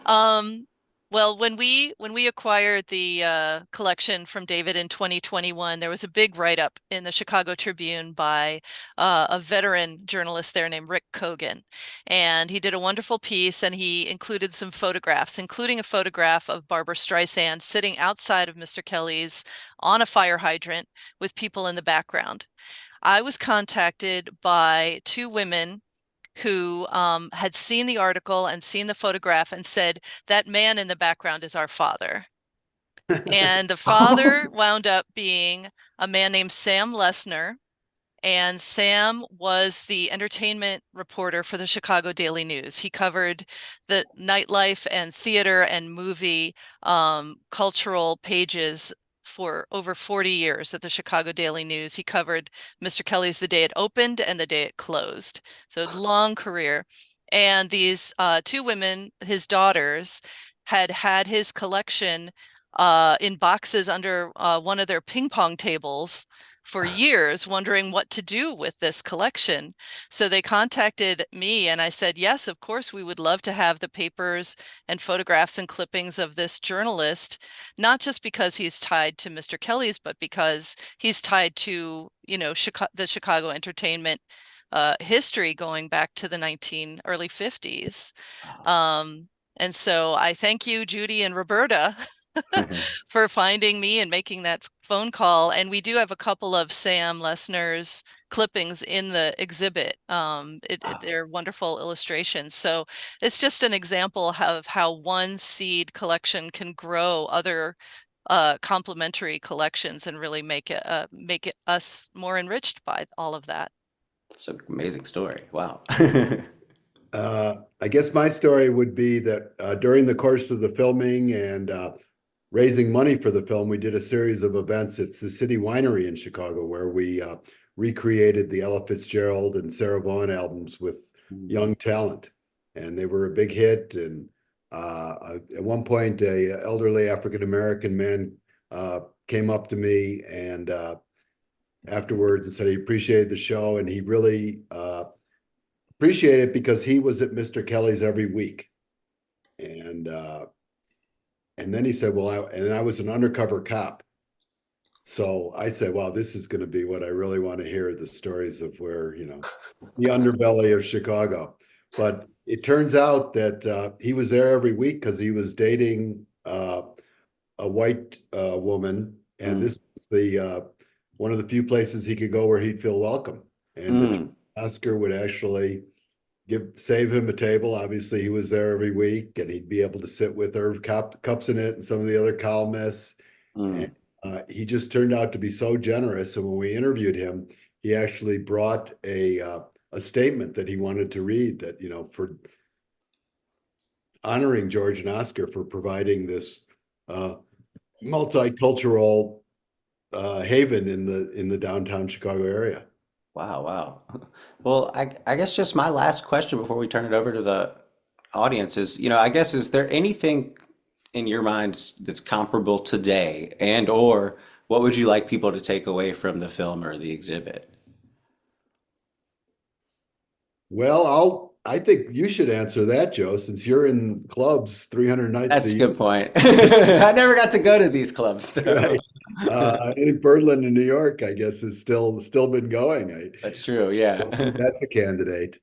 Um, well, when we acquired the collection from David in 2021, there was a big write-up in the Chicago Tribune by a veteran journalist there named Rick Cogan, and he did a wonderful piece, and he included some photographs, including a photograph of Barbara Streisand sitting outside of Mr. Kelly's on a fire hydrant with people in the background. I was contacted by two women who had seen the article and seen the photograph and said, that man in the background is our father. And the father wound up being a man named Sam Lesner, And Sam was the entertainment reporter for the Chicago Daily News. He covered the nightlife and theater and movie cultural pages for over 40 years at the Chicago Daily News. He covered Mr. Kelly's the day it opened and the day it closed. So long career. And these two women, his daughters, had had his collection in boxes under one of their ping pong tables for years, wondering what to do with this collection. So they contacted me and I said, yes, of course, we would love to have the papers and photographs and clippings of this journalist, not just because he's tied to Mr. Kelly's, but because he's tied to, the Chicago entertainment history going back to the early 50s. And so I thank you, Judy and Roberta, for finding me and making that phone call. And we do have a couple of Sam Lesner's clippings in the exhibit. They're wonderful illustrations. So it's just an example of how one seed collection can grow other complementary collections and really make it us more enriched by all of that. It's an amazing story. Wow. I guess my story would be that during the course of the filming and raising money for the film, we did a series of events. It's the City Winery in Chicago, where we recreated the Ella Fitzgerald and Sarah Vaughan albums with young talent, and they were a big hit. And at one point, a elderly African American man came up to me and afterwards and said he appreciated the show, and he really appreciate it because he was at Mr. Kelly's every week. And then he said, well, I was an undercover cop. So I said, wow, this is going to be what I really want to hear, the stories of where, the underbelly of Chicago. But it turns out that he was there every week because he was dating a white woman. And this was the one of the few places he could go where he'd feel welcome. And the Oscar would actually save him a table. Obviously, he was there every week, and he'd be able to sit with her, cups in it, and some of the other columnists. And he just turned out to be so generous. And when we interviewed him, he actually brought a statement that he wanted to read, that for honoring George and Oscar for providing this multicultural haven in the downtown Chicago area. Wow, wow. Well, I guess just my last question before we turn it over to the audience is, I guess, is there anything in your minds that's comparable today, and or what would you like people to take away from the film or the exhibit? Well, I think you should answer that, Joe, since you're in clubs 300 nights That's a a year. good point. I never got to go to these clubs though. Right. In Berlin and New York, I guess, is still been going. That's true, yeah. That's a candidate.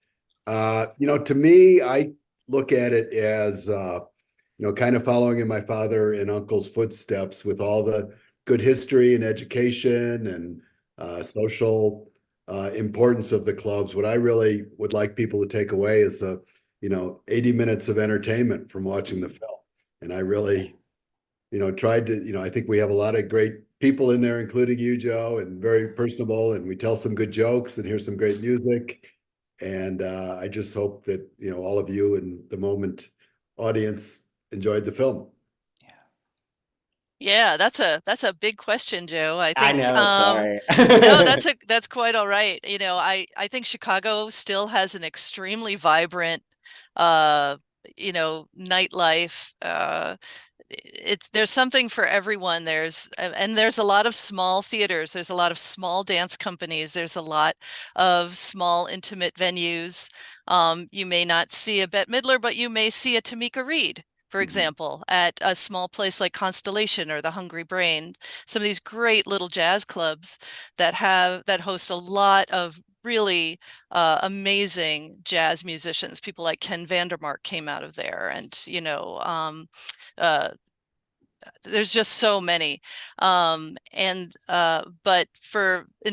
To me, I look at it as kind of following in my father and uncle's footsteps with all the good history and education and social importance of the clubs. What I really would like people to take away is 80 minutes of entertainment from watching the film. And I really, tried to, I think we have a lot of great people in there, including you, Joe, and very personable, and we tell some good jokes and hear some great music. And I just hope that, all of you and the Moment audience enjoyed the film. Yeah, that's a big question, Joe. I I think know, sorry. no, that's quite all right. I think Chicago still has an extremely vibrant nightlife. There's something for everyone. There's a lot of small theaters. There's a lot of small dance companies. There's a lot of small intimate venues. You may not see a Bette Midler, but you may see a Tamika Reed, for example, at a small place like Constellation or the Hungry Brain. Some of these great little jazz clubs that host a lot of really amazing jazz musicians. People like Ken Vandermark came out of there, and there's just so many. But in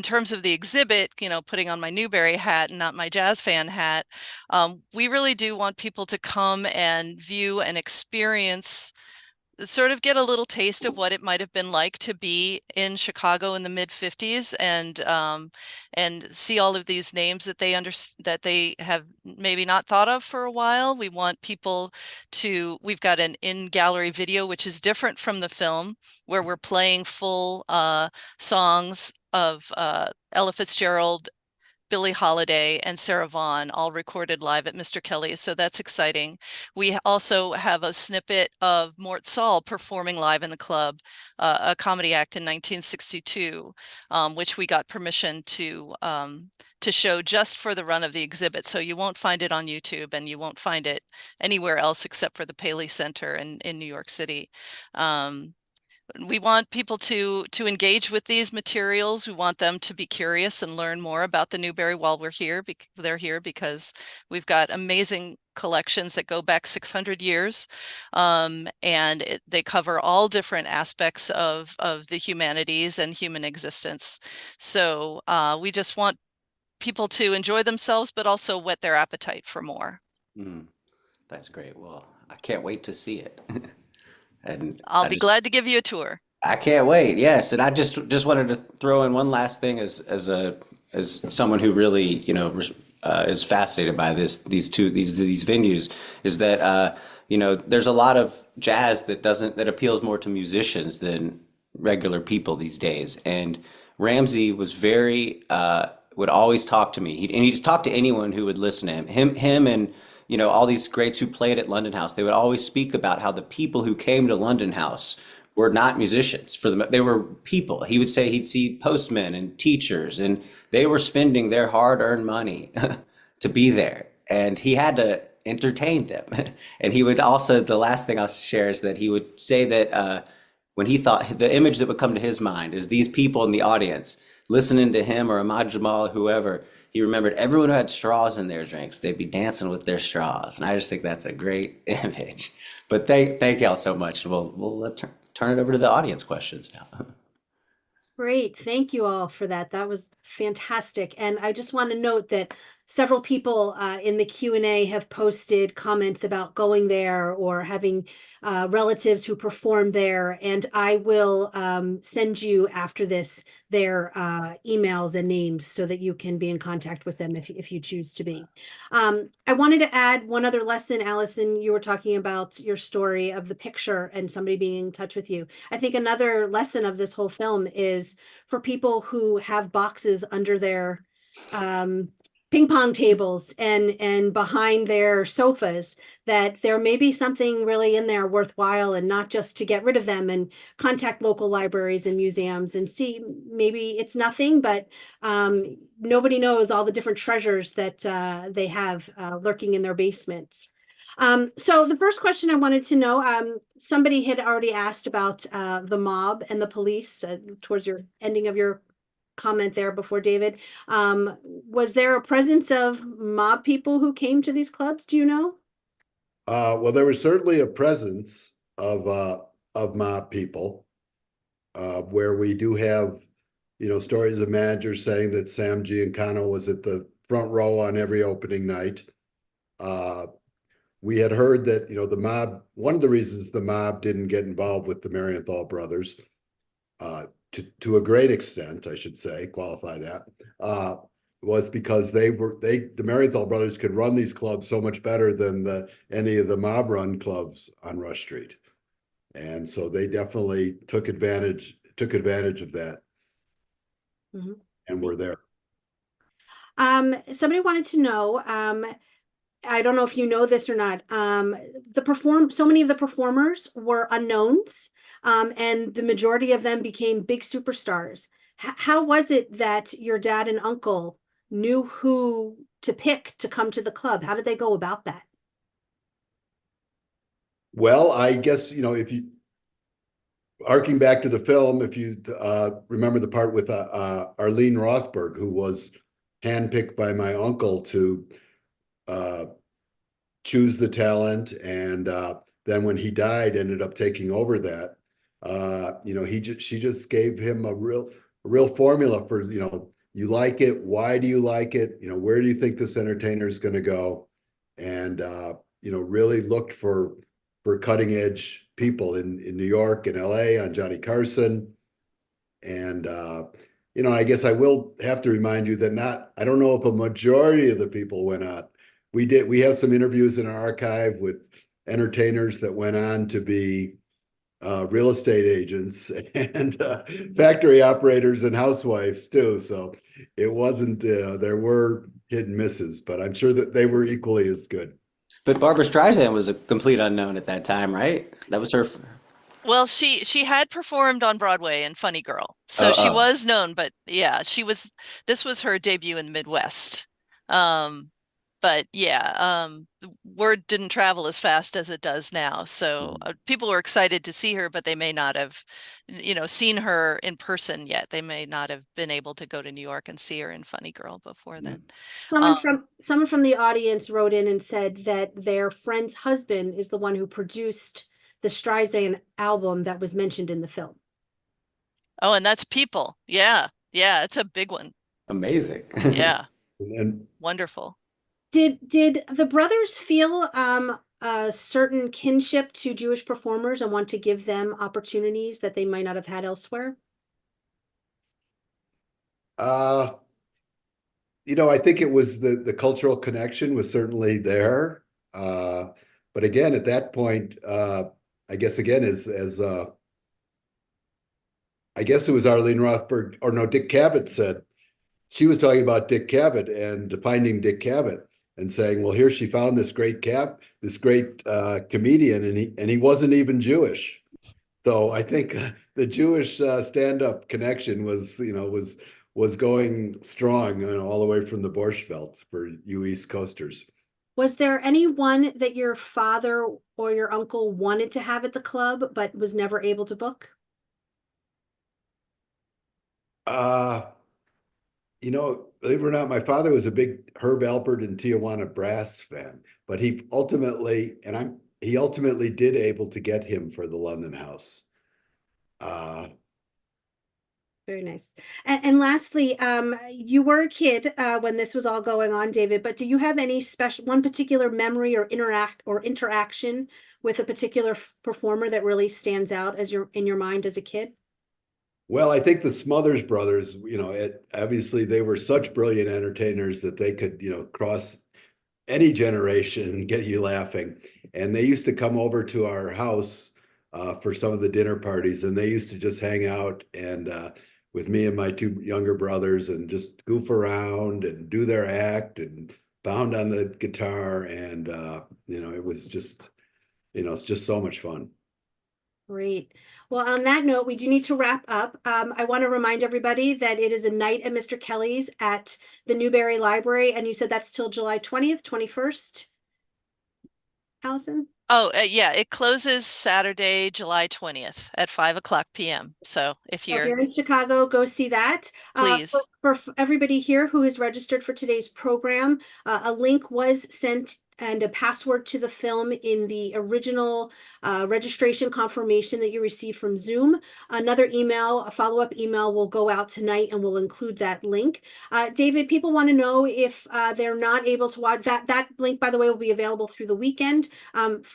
terms of the exhibit, putting on my Newberry hat and not my jazz fan hat, we really do want people to come and view and experience sort of get a little taste of what it might have been like to be in Chicago in the mid 50s and see all of these names that that they have maybe not thought of for a while. We want people to, we've got an in-gallery video, which is different from the film, where we're playing full songs of Ella Fitzgerald, Billie Holiday, and Sarah Vaughan, all recorded live at Mr. Kelly's. So that's exciting. We also have a snippet of Mort Saul performing live in the club, a comedy act in 1962, which we got permission to show just for the run of the exhibit. So you won't find it on YouTube, and you won't find it anywhere else except for the Paley Center in New York City. We want people to engage with these materials. We want them to be curious and learn more about the Newberry while they're here because we've got amazing collections that go back 600 years, and they cover all different aspects of the humanities and human existence. So we just want people to enjoy themselves, but also whet their appetite for more. That's great. Well, I can't wait to see it. And I'll be glad to give you a tour. I can't wait. Yes, and I just wanted to throw in one last thing as someone who really, is fascinated by these venues, is that there's a lot of jazz that appeals more to musicians than regular people these days. And Ramsey was very would always talk to me. He'd just talk to anyone who would listen to him and all these greats who played at London House. They would always speak about how the people who came to London House were not musicians. For them, they were people. He would say he'd see postmen and teachers, and they were spending their hard-earned money to be there, and he had to entertain them. And he would also, the last thing I'll share is that he would say that when he thought, the image that would come to his mind is these people in the audience listening to him or Ahmad Jamal or whoever. He remembered everyone who had straws in their drinks, they'd be dancing with their straws. And I just think that's a great image. But thank y'all so much. We'll turn it over to the audience questions now. Great. Thank you all for that. That was fantastic. And I just want to note that several people in the Q&A have posted comments about going there or having relatives who perform there. And I will send you after this their emails and names so that you can be in contact with them if you choose to be. I wanted to add one other lesson. Alison, you were talking about your story of the picture and somebody being in touch with you. I think another lesson of this whole film is for people who have boxes under their ping pong tables and behind their sofas, that there may be something really in there worthwhile, and not just to get rid of them, and contact local libraries and museums and see, maybe it's nothing, but nobody knows all the different treasures that they have lurking in their basements. So the first question I wanted to know, somebody had already asked about the mob and the police towards your ending of your comment there before, David. Was there a presence of mob people who came to these clubs? Do you know? Well, there was certainly a presence of mob people, where we do have, stories of managers saying that Sam Giancana was at the front row on every opening night. We had heard that, the mob, one of the reasons the mob didn't get involved with the Marienthal brothers, to a great extent, I should say, qualify that, was because the Marienthal brothers could run these clubs so much better than any of the mob run clubs on Rush Street. And so they definitely took advantage of that. Mm-hmm. And were there. Somebody wanted to know, I don't know if you know this or not. So many of the performers were unknowns, and the majority of them became big superstars. How was it that your dad and uncle knew who to pick to come to the club? How did they go about that? Well, I guess, if you, arcing back to the film, if you remember the part with Arlene Rothberg, who was handpicked by my uncle to choose the talent, and then when he died, ended up taking over that. She just gave him a real formula for, you like it, why do you like it, where do you think this entertainer is going to go, and really looked for for cutting edge people in New York and LA on Johnny Carson. And I guess I will have to remind you that I don't know if a majority of the people went on. We have some interviews in our archive with entertainers that went on to be real estate agents and factory operators and housewives too. So it wasn't, there were hit and misses, but I'm sure that they were equally as good. But Barbara Streisand was a complete unknown at that time, right? That was her. Well, she had performed on Broadway in Funny Girl, so Oh, she oh. was known, but yeah, this was her debut in the Midwest. Um, but yeah, word didn't travel as fast as it does now. So people were excited to see her, but they may not have, seen her in person yet. They may not have been able to go to New York and see her in Funny Girl before then. Someone from the audience wrote in and said that their friend's husband is the one who produced the Streisand album that was mentioned in the film. Oh, and that's People. Yeah. Yeah, it's a big one. Amazing. Yeah. And Wonderful. Did the brothers feel a certain kinship to Jewish performers and want to give them opportunities that they might not have had elsewhere? I think it was the cultural connection was certainly there. But again, at that point, I guess again, I guess it was Arlene Rothberg, or no, Dick Cavett said, she was talking about Dick Cavett and finding Dick Cavett and saying, well, here she found this great comedian, and he wasn't even Jewish. So I think the Jewish stand-up connection was going strong, all the way from the Borscht Belt for you East Coasters. Was there anyone that your father or your uncle wanted to have at the club but was never able to book? Believe it or not, my father was a big Herb Alpert and Tijuana Brass fan, but he ultimately did able to get him for the London House. Very nice. And lastly, you were a kid when this was all going on, David, but do you have any one particular memory or interaction with a particular performer that really stands out in your mind as a kid? Well, I think the Smothers Brothers, obviously they were such brilliant entertainers that they could, cross any generation and get you laughing. And they used to come over to our house for some of the dinner parties, and they used to just hang out and with me and my two younger brothers and just goof around and do their act and pound on the guitar. And it was just, it's just so much fun. Great. Well, on that note, we do need to wrap up. I want to remind everybody that it is a night at Mr. Kelly's at the Newberry Library, and you said that's till July 20th, 21st, Alison? Oh, yeah, it closes Saturday, July 20th at 5:00 p.m. So if you're in Chicago, go see that. Please. For everybody here who is registered for today's program, a link was sent and a password to the film in the original registration confirmation that you received from Zoom. Another email, a follow-up email will go out tonight and we'll include that link. David, people want to know if they're not able to watch that link, by the way, will be available through the weekend.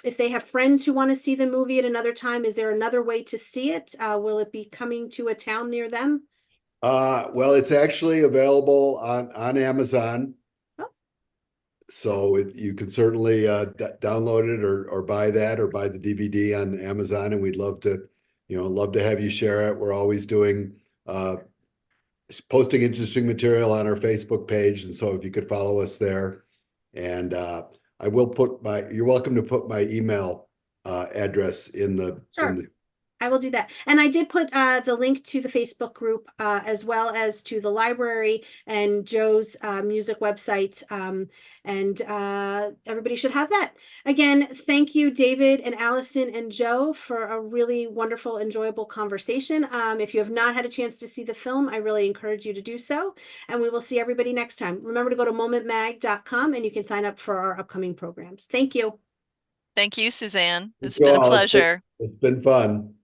If they have friends who want to see the movie at another time, is there another way to see it? Will it be coming to a town near them? Well, it's actually available on Amazon. So you can certainly download it or buy that or buy the DVD on Amazon, and we'd love to have you share it. We're always doing posting interesting material on our Facebook page, and so if you could follow us there, and I will you're welcome to put my email address in the. Sure. I will do that. And I did put the link to the Facebook group as well as to the library and Joe's music website. And everybody should have that. Again, thank you, David and Allison and Joe, for a really wonderful, enjoyable conversation. If you have not had a chance to see the film, I really encourage you to do so. And we will see everybody next time. Remember to go to momentmag.com and you can sign up for our upcoming programs. Thank you. Thank you, Suzanne. It's been a pleasure. It's been fun.